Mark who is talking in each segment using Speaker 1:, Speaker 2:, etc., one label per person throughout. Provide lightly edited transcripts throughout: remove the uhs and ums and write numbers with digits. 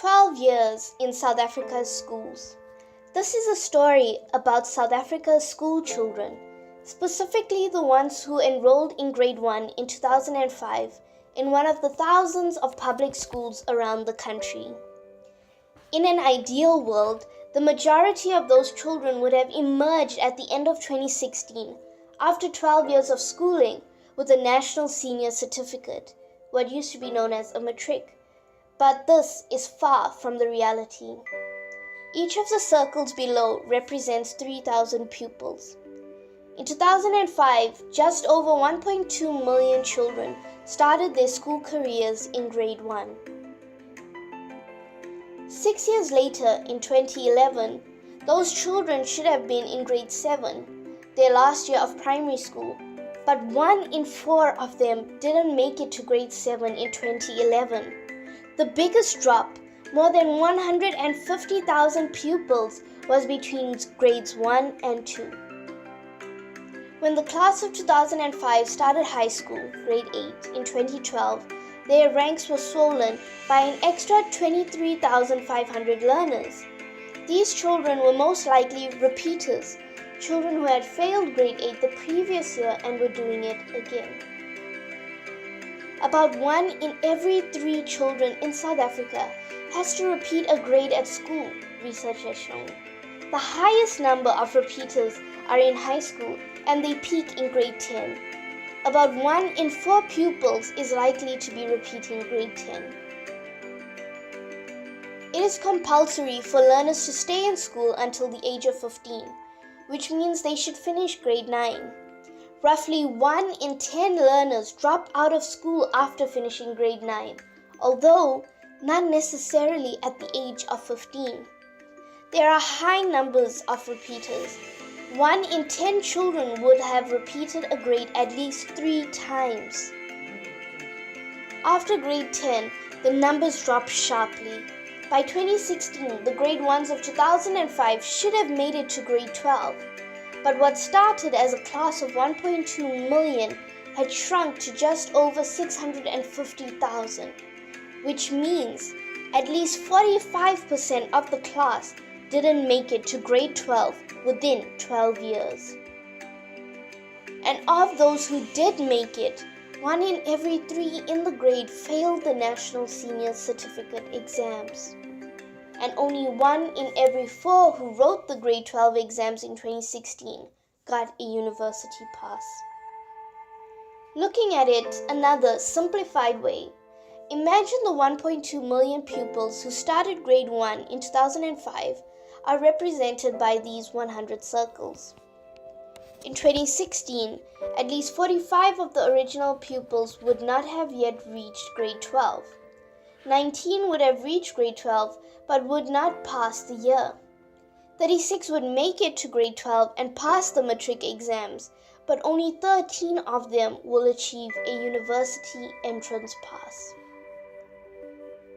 Speaker 1: 12 years in South Africa's schools. This is a story about South Africa's school children, specifically the ones who enrolled in grade 1 in 2005 in one of the thousands of public schools around the country. In an ideal world, the majority of those children would have emerged at the end of 2016 after 12 years of schooling with a National Senior Certificate, what used to be known as a matric. But this is far from the reality. Each of the circles below represents 3,000 pupils. In 2005, just over 1.2 million children started their school careers in grade 1. 6 years later, in 2011, those children should have been in grade 7, their last year of primary school, but 1 in 4 of them didn't make it to grade 7 in 2011. The biggest drop, more than 150,000 pupils, was between grades 1 and 2. When the class of 2005 started high school, grade 8, in 2012, their ranks were swollen by an extra 23,500 learners. These children were most likely repeaters, children who had failed grade 8 the previous year and were doing it again. About 1 in every 3 children in South Africa has to repeat a grade at school, research has shown. The highest number of repeaters are in high school and they peak in grade 10. About 1 in 4 pupils is likely to be repeating grade 10. It is compulsory for learners to stay in school until the age of 15, which means they should finish grade 9. Roughly 1 in 10 learners drop out of school after finishing grade 9, although not necessarily at the age of 15. There are high numbers of repeaters. 1 in 10 children would have repeated a grade at least 3 times. After grade 10, the numbers drop sharply. By 2016, the grade 1s of 2005 should have made it to grade 12. But what started as a class of 1.2 million had shrunk to just over 650,000, which means at least 45% of the class didn't make it to grade 12 within 12 years. And of those who did make it, 1 in every 3 in the grade failed the National Senior Certificate exams. And only 1 in every 4 who wrote the grade 12 exams in 2016 got a university pass. Looking at it another simplified way, imagine the 1.2 million pupils who started grade 1 in 2005 are represented by these 100 circles. In 2016, at least 45 of the original pupils would not have yet reached grade 12. 19 would have reached grade 12 but would not pass the year. 36 would make it to grade 12 and pass the matric exams, but only 13 of them will achieve a university entrance pass.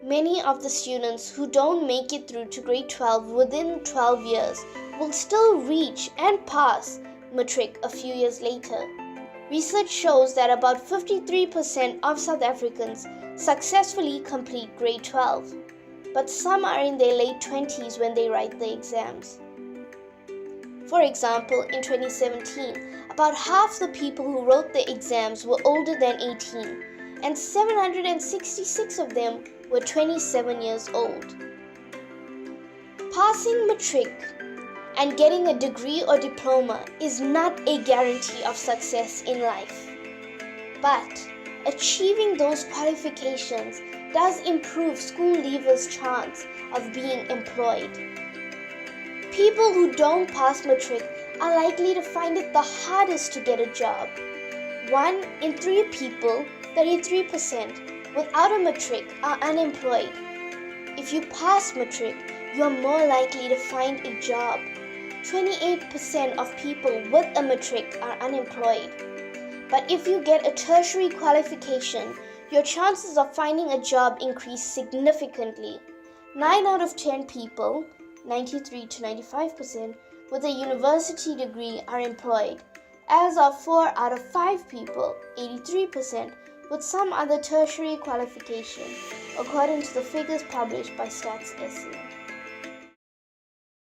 Speaker 1: Many of the students who don't make it through to grade 12 within 12 years will still reach and pass matric a few years later. Research shows that about 53% of South Africans successfully complete grade 12, but some are in their late 20s when they write the exams. For example, in 2017, about half the people who wrote the exams were older than 18, and 766 of them were 27 years old. Passing matric and getting a degree or diploma is not a guarantee of success in life, but achieving those qualifications does improve school leavers' chance of being employed. People who don't pass matric are likely to find it the hardest to get a job. 1 in 3 people, 33%, without a matric are unemployed. If you pass matric, you are more likely to find a job. 28% of people with a matric are unemployed. But if you get a tertiary qualification, your chances of finding a job increase significantly. 9 out of 10 people, 93 to 95%, with a university degree are employed, as are 4 out of 5 people, 83%, with some other tertiary qualification, according to the figures published by Stats SA.